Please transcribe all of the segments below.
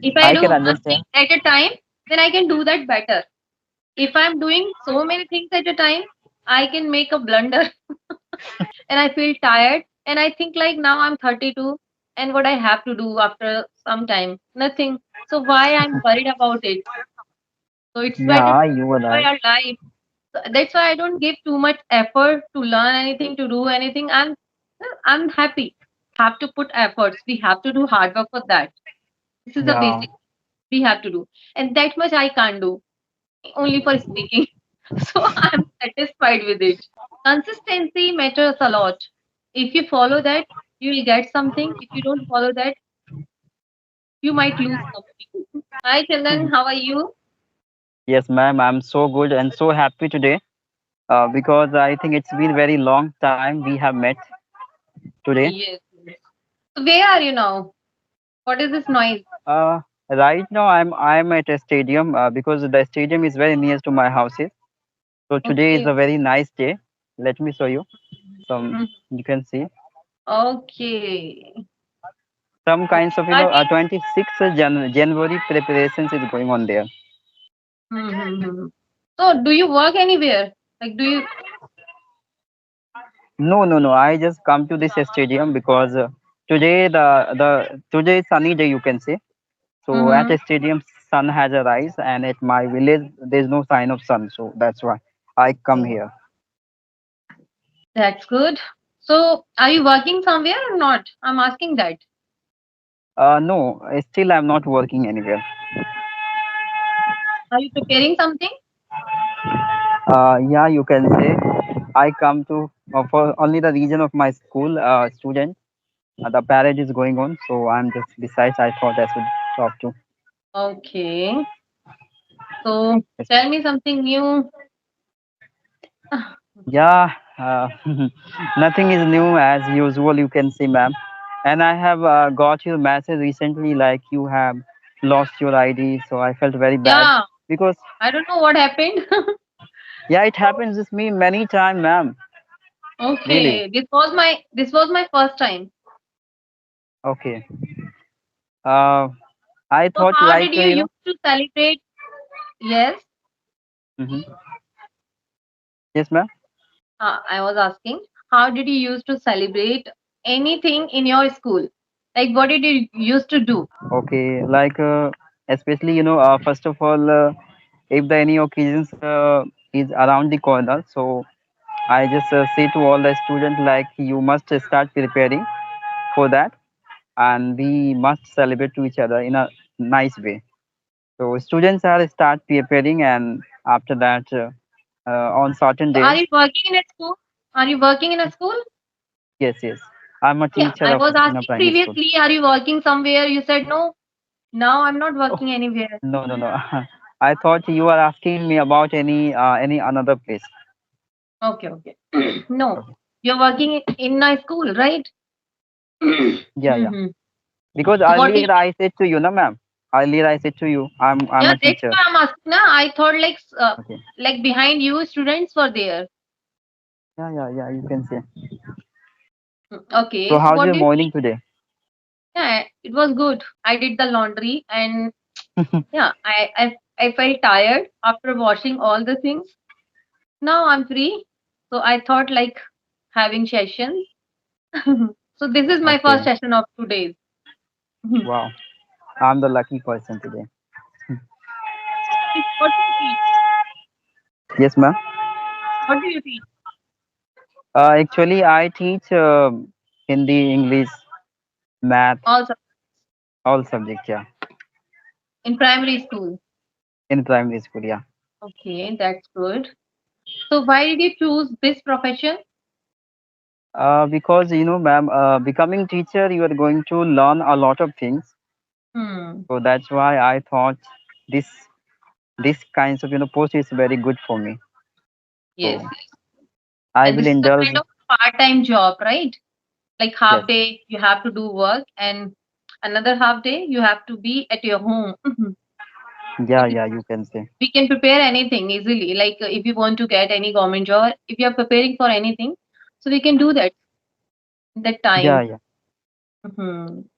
If I I do can one understand. thing at a time, then I can do that better. If I'm doing so many things at a time, I can make a blunder and I feel tired. And I think like now I'm 32 and what I have to do after some time? Nothing. So why I'm worried about it? So it's better Yeah, to you are enjoy right. our life. So that's why I don't give too much effort to learn anything, to do anything. I'm happy. Have to put efforts. We have to do hard work for that. This is the Yeah, basic we have to do. And that much I can't do. Only for speaking. So I'm satisfied with it. Consistency matters a lot. If you follow that, you will get something. If you don't follow that, you might lose something. Hi, Chandan. How are you? yes, ma'am. I'm so good and so happy today because I think it's been very long time we have met today. Yes. Yes. So where are you now? What is this noise? Right now, I'm at a stadium because the stadium is very near to my houses. So today is Okay. a very nice day. Let me show you. Some Mhm. you can see Okay. some So kinds of party. 26th January preparations is going on there. Mm-hmm. So do you work anywhere? Like do you? No, no, no. I just come to this stadium because today the today is sunny day you can say. So at Mm-hmm. a stadium sun has a rise and at my village there's no sign of sun. So that's why I come here. That's good. So are you working somewhere or not? I'm asking that. No, still I'm not working anywhere. Are you preparing something? Yeah, you can say I come to for only the region of my school student. The parade is going on, so I'm just besides. I thought I should talk to. Okay. So Yes. tell me something new. Yeah, nothing is new as usual. You can see, ma'am. And I have got your message recently, like you have lost your ID. So I felt very bad Yeah, because I don't know what happened. yeah, it happens with me many time, ma'am. Really. Okay, this was my first time. Okay. Uh, I So thought how like did you used to celebrate? Yes, mhm. Yes, ma'am. I was asking, how did you used to celebrate anything in your school? Like what did you used to do? Okay, like especially first of all, if the any occasions is around the corner, so I just say to all the students like you must start preparing for that, and we must celebrate to each other in a nice way. So students are start preparing, and after that, on certain So are days, you working in a school? Are you working in a school? yes, yes, I'm a Yeah, teacher I of was in a asking primary school. previously, are you working somewhere? You said no. Now I'm not Oh, working anywhere. no, no, no. I thought you were asking me about any another place. Okay, okay. No, Okay. you're working in a school, right? Yeah, yeah. Mm-hmm. Because So what earlier did I said to you, no, ma'am. Earlier I said to you, I'm yeah, a that's teacher. why I'm asking. Na, I thought Okay. like behind you, students were there. Yeah, yeah, yeah. You can say. So Okay, so how's what your did morning today? yeah, it was good. I did the laundry and yeah, I felt tired after washing all the things. Now I'm free, so I thought like having sessions. So this is my first Okay. session of today's. Wow. I'm the lucky person today. What do you teach? Yes, ma'am. What do you teach? Actually, I teach Hindi, English, math, Also all subjects. Yeah, in primary school. in primary school. Yeah. Okay, that's good. So why did you choose this profession? Because ma'am, becoming teacher, you are going to learn a lot of things. Hmm. So that's why I thought this this kinds of post is very good for me. Yes, So yes. I And will this is a indulge. kind of part-time job, right? Like Yes. half day you have to do work and another half day you have to be at your home. So Yeah, yeah, you can say. we can prepare anything easily. Like if you want to get any government job, if you are preparing for anything, so we can do that in that Yeah, time. yeah, Mhm.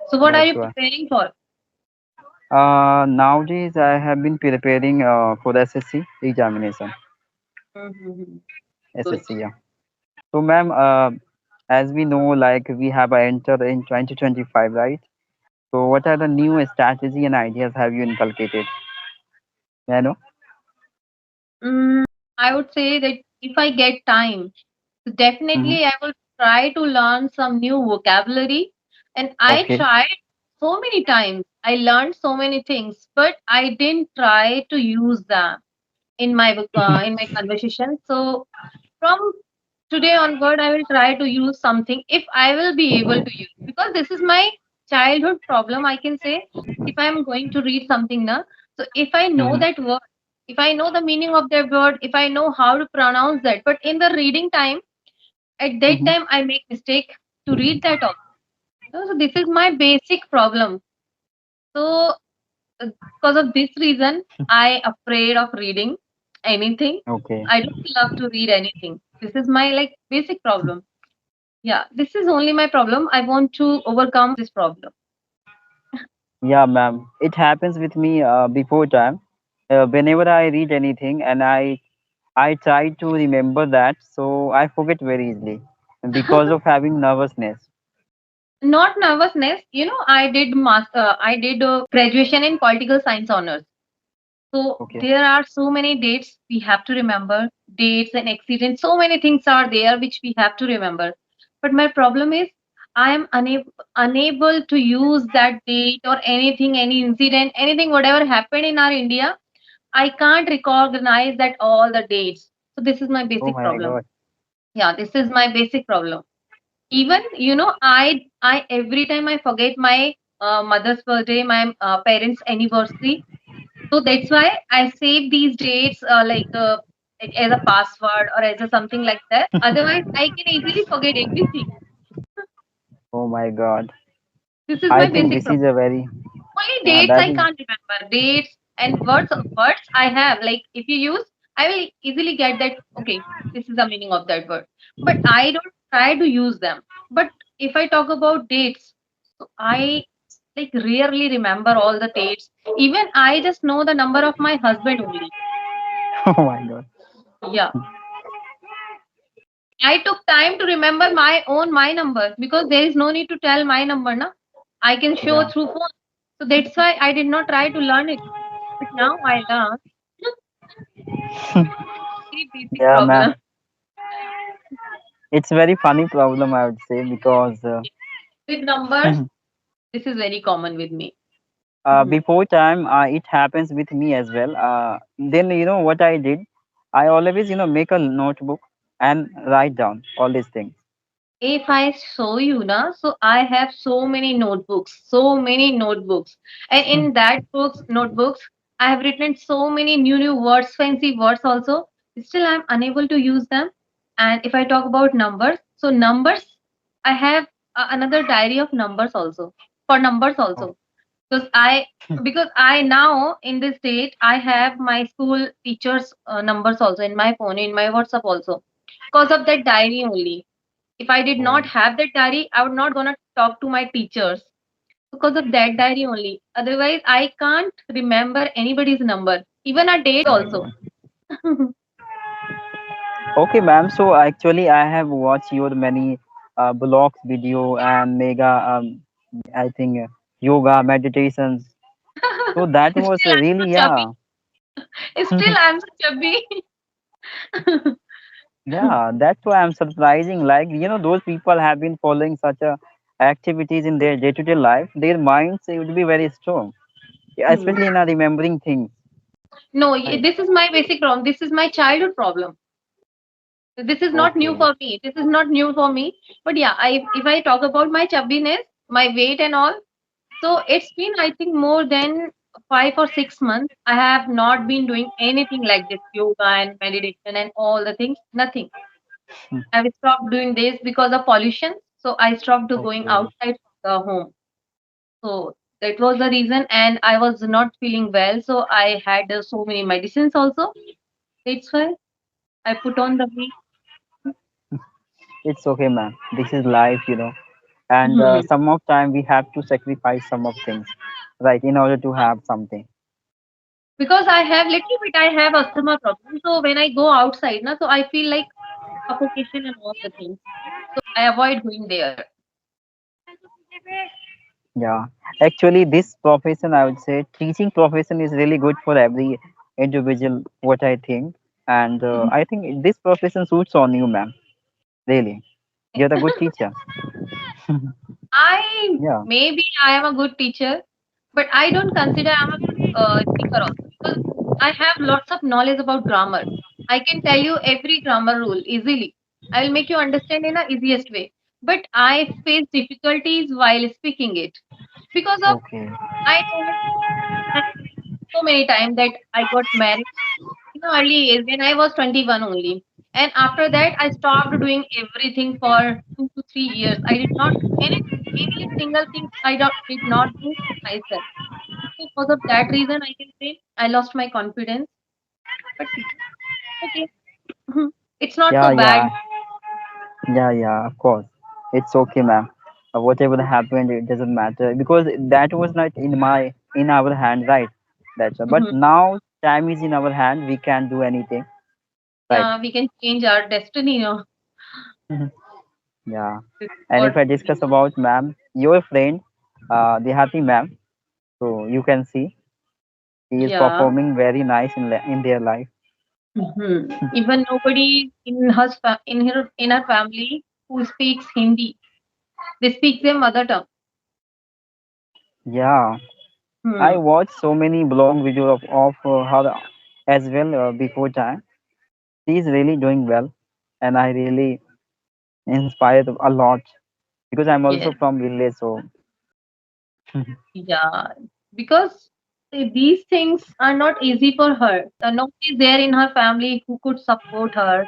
So what are that's you why. preparing for? Nowadays, I have been preparing for the SSC examination. Mm-hmm. Good. SSC, yeah. So, ma'am, as we know, like we have entered in 2025, right? So, what are the new strategy and ideas have you inculcated? May I know? Mm, I would say that if I get time, so Mm-hmm. definitely I will try to learn some new vocabulary. And I Okay. tried so many times. I learned so many things, but I didn't try to use them in my conversation. So from today onward, I will try to use something if I will be able to use, because this is my childhood problem, I can say. If I am going to read something now, so if I know Mm-hmm. that word, if I know the meaning of that word, if I know how to pronounce that, but in the reading time, at that Mm-hmm. time I make mistake to read that also. So this is my basic problem. So because of this reason, I afraid of reading anything. Okay. I don't love to read anything. This is my like basic problem. Yeah, this is only my problem. I want to overcome this problem. Yeah, ma'am. It happens with me before time. Whenever I read anything and I try to remember that, so I forget very easily because of having nervousness. Not nervousness. I did graduation in political science honors. So Okay. there are so many dates we have to remember, dates and accidents. So many things are there which we have to remember. But my problem is I am unable to use that date or anything, any incident, anything, whatever happened in our India. I can't recognize that all the dates. So this is my Oh basic my problem. God. Yeah, this is my basic problem. Even I every time I forget my mother's birthday, my parents' anniversary, so that's why I save these dates like as a password or as a something like that. Otherwise, I can easily forget everything. Oh my God. This is I my think basic this problem. is a very, Only yeah, dates that I is, can't remember. Dates and words I have. Like if you use, I will easily get that. Okay, this is the meaning of that word. But I don't try to use them. But if I talk about dates, so I like rarely remember all the dates. Even I just know the number of my husband only. oh my God. Yeah. I took time to remember my number because there is no need to tell my number, na. I can show Yeah. through phone. So that's why I did not try to learn it. But now I learn. Very basic Yeah, problem. ma'am. It's very funny problem, I would say, because With numbers, this is very common with me. Mhm. before time, it happens with me as well. Then, what I did? I always, make a notebook and write down all these things. If I show you na, so I have so many notebooks, and in that notebooks, I have written so many new words, fancy words also. Still, I'm unable to use them. And if I talk about numbers, so numbers, I have another diary of numbers also for numbers Oh, also because I now in this date I have my school teachers numbers also in my phone in my WhatsApp also because of that diary only. If I did oh, not have that diary, I would not gonna talk to my teachers because of that diary only. Otherwise, I can't remember anybody's number, even a date my also. God. Okay, ma'am. So actually, I have watched your many blogs, video, and mega. I think yoga meditations. So that was Still, I'm so really, chubby. yeah, Still, I'm so chubby. yeah. That's why I'm surprising. Like those people have been following such a activities in their day-to-day life. Their minds would be very strong, yeah, Hmm. especially in remembering things. No, Right. this is my basic problem. This is my childhood problem. This is not new Okay. for me. This is not new for me. But yeah, if I talk about my chubbiness, my weight and all, so it's been I think more than 5 or 6 months. I have not been doing anything like this yoga and meditation and all the things. Nothing. I've stopped doing this because of pollution. So I stopped going Okay. outside the home. So that was the reason, and I was not feeling well. So I had so many medicines also. That's why I put on the weight. It's okay, ma'am. This is life, and Mhm. some of time we have to sacrifice some of things, right? In order to have something. Because I have little bit, I have asthma problem. So when I go outside, na, so I feel like suffocation and all the things. So I avoid going there. Yeah, actually, this profession, I would say, teaching profession is really good for every individual. What I think, and I think this profession suits on you, ma'am. Really, you're a good teacher. I Yeah. maybe I am a good teacher, but I don't consider I'm a good speaker also because I have lots of knowledge about grammar. I can tell you every grammar rule easily. I will make you understand in a easiest way. But I face difficulties while speaking it because of Okay. I told so many times that I got married in the early age when I was 21 only. And after that, I stopped doing everything for 2 to 3 years. I did not do any single thing did not do for myself. So because of that reason, I can say I lost my confidence. But okay, it's not Yeah, so yeah, bad. yeah, yeah. Of course, it's okay, ma'am. Whatever happened, it doesn't matter because that was not in our hand, right? But Mhm. now time is in our hand. We can do anything, right? Yeah, we can change our destiny. Yeah. This is And what if I we discuss do. about ma'am, your friend, the happy ma'am, so you can see he is Yeah. performing very nice in their life. Even nobody in her family who speaks Hindi. They speak their mother tongue. Yeah, I Hmm. watched so many blog videos of her as well before time. She is really doing well, and I really inspired a lot because I'm also Yes. from village. So Yeah. Because these things are not easy for her. Nobody is there in her family who could support her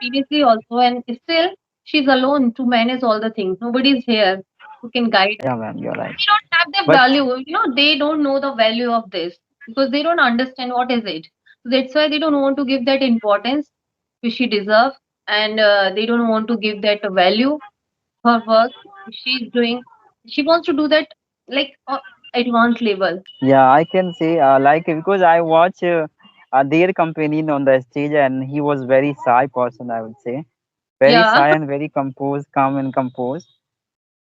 previously also, and still she's alone to manage all the things. Nobody is here who can guide her. yeah, ma'am, you're right. They don't have the But value. They don't know the value of this because they don't understand what is it. So that's why they don't want to give that importance which she deserves, and they don't want to give that value her work she's doing. She wants to do that like advanced level. yeah, I can say like because I watch their companion on the stage, and he was very shy person. I would say very Yeah. shy and very composed, calm and composed.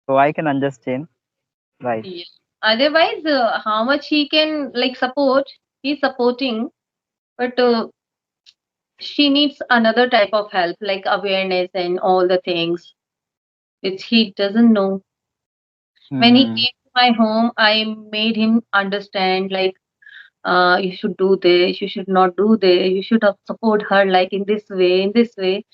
So I can understand, right? Yeah. Otherwise, how much he can like support, he's supporting, but she needs another type of help, like awareness and all the things which he doesn't know. When he Mm-hmm. came to my home, I made him understand like you should do this, you should not do this, you should support her like in this way, in this way.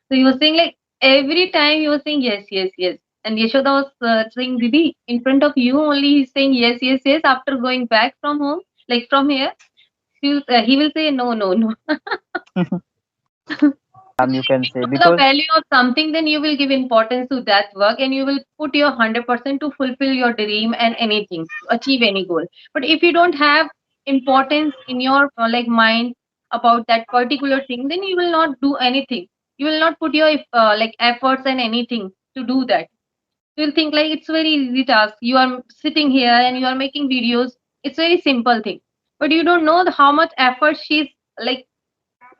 So he was saying like every time he was saying yes, yes, yes. And Yashoda was saying, Didi, in front of you only he's saying yes, yes, yes. After going back from home, like from here, he will say no, no, no. You Because can if say you know the because value of something, then you will give importance to that work and you will put your 100% to fulfill your dream and anything, to achieve any goal. But if you don't have importance in your like mind about that particular thing, then you will not do anything. You will not put your like efforts and anything to do that. You will think like it's very easy task. You are sitting here and you are making videos. It's very simple thing. But you don't know how much effort she's like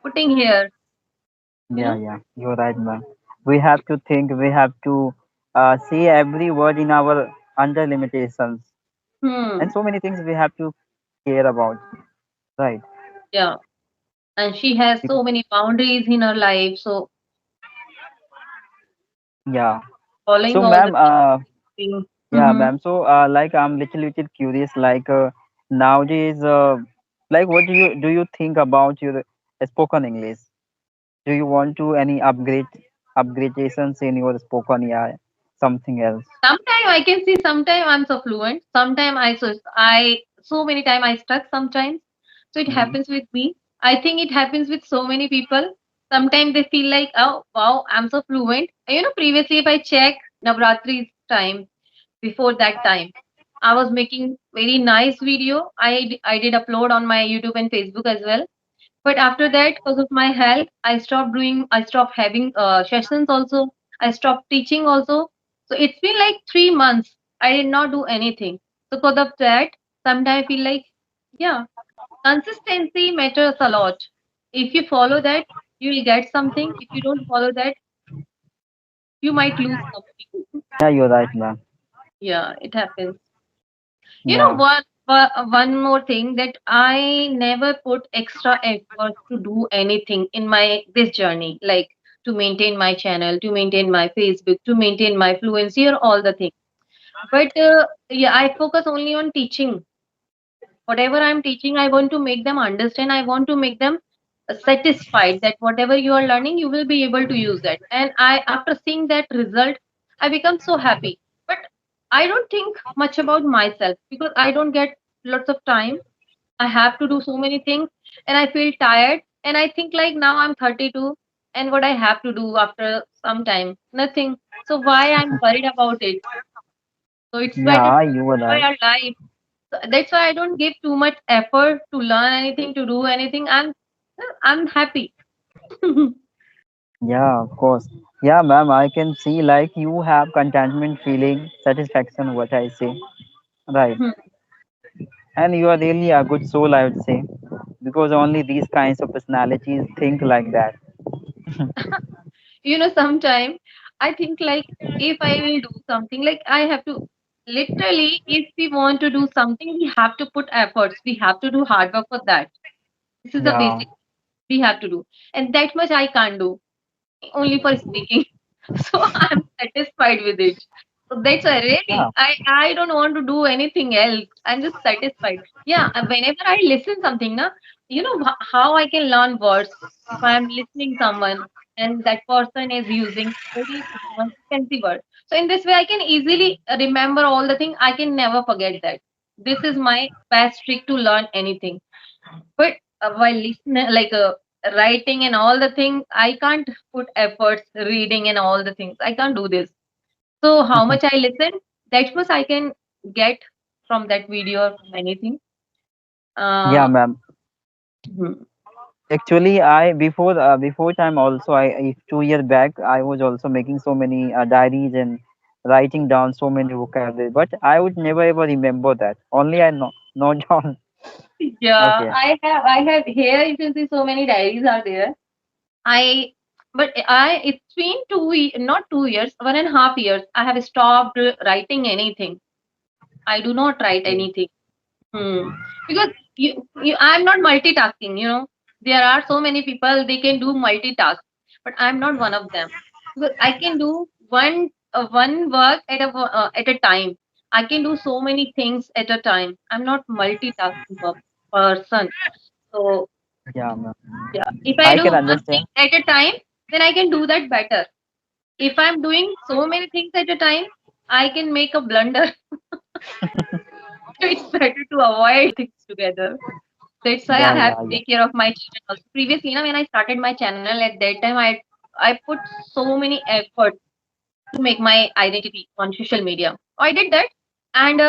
putting here, you yeah, know? yeah, you're right, man. We have to think. We have to see every word in our under limitations, and Hmm. so many things we have to care about, right? Yeah. And she has Because, so many boundaries in her life. So yeah. following So, all the ma'am, things. yeah, Mm-hmm. ma'am. So, like, I'm little curious. Like, nowadays, like, what do you think about your spoken English? Do you want to any upgradations in your spoken, yeah, something else? Sometimes I can see. Sometimes I'm so fluent. Sometimes I so many times I stuck. Sometimes so it Hmm. happens with me. I think it happens with so many people. Sometimes they feel like, oh wow, I'm so fluent. Previously if I check Navratri time, before that time, I was making very nice video. I did upload on my YouTube and Facebook as well. But after that, because of my health, I stopped having sessions also. I stopped teaching also. So it's been like 3 months. I did not do anything. So because of that, Sometimes I feel like, yeah, consistency matters a lot. If you follow that, you will get something. If you don't follow that, you might lose something. Yeah, you're right, ma'am. Yeah, it happens. You know Yeah, what? One more thing that I never put extra effort to do anything in my this journey, like to maintain my channel, to maintain my Facebook, to maintain my fluency, or all the things. But yeah, I focus only on teaching. Whatever I'm teaching, I want to make them understand. I want to make them satisfied that whatever you are learning, you will be able to use that. And I, after seeing that result, I become so happy. But I don't think much about myself because I don't get lots of time. I have to do so many things and I feel tired. And I think like now I'm 32 and what I have to do after some time, nothing. So why I'm worried about it? So it's better yeah, to you were enjoy right. our life. So that's why I don't give too much effort to learn anything, to do anything. I'm happy. Yeah, of course. Yeah, ma'am, I can see like you have contentment feeling, satisfaction, what I say. Right. Hmm. And you are really a good soul, I would say, because only these kinds of personalities think like that. Sometime I think like if I will do something, like I have to literally, if we want to do something, we have to put efforts. We have to do hard work for that. This is the Yeah, basic we have to do. And that much I can't do. Only for speaking. So I'm satisfied with it. So that's why yeah, really I don't want to do anything else. I'm just satisfied. Yeah, whenever I listen something, na, how I can learn words if I'm listening someone and that person is using very fancy word. So in this way, I can easily remember all the things. I can never forget that. This is my best trick to learn anything. But while listening, like writing and all the things, I can't put efforts reading and all the things. I can't do this. So how much I listen, that much I can get from that video or from anything. yeah, Uh, ma'am. hmm. Actually, I before time also, I 2 years back, I was also making so many diaries and writing down so many vocabulary, but I would never ever remember that. Only I know note down. Yeah, Okay. I have here. You can see so many diaries are there. I but I it's been not 2 years, 1.5 years. I have stopped writing anything. I do not write Okay. anything. Hmm. Because I'm not multitasking, There are so many people they can do multitask, but I'm not one of them. Because I can do one work at a time. I can do so many things at a time. I'm not multitasking person. So Yeah, ma'am. yeah, if I I do can one thing understand. at a time, then I can do that better. If I'm doing so many things at a time, I can make a blunder. So it's better to avoid things together. That's why I Yeah, have yeah, to yeah. take care of my channel also. Previously, when I started my channel at that time, I put so many efforts to make my identity on social media. I did that, and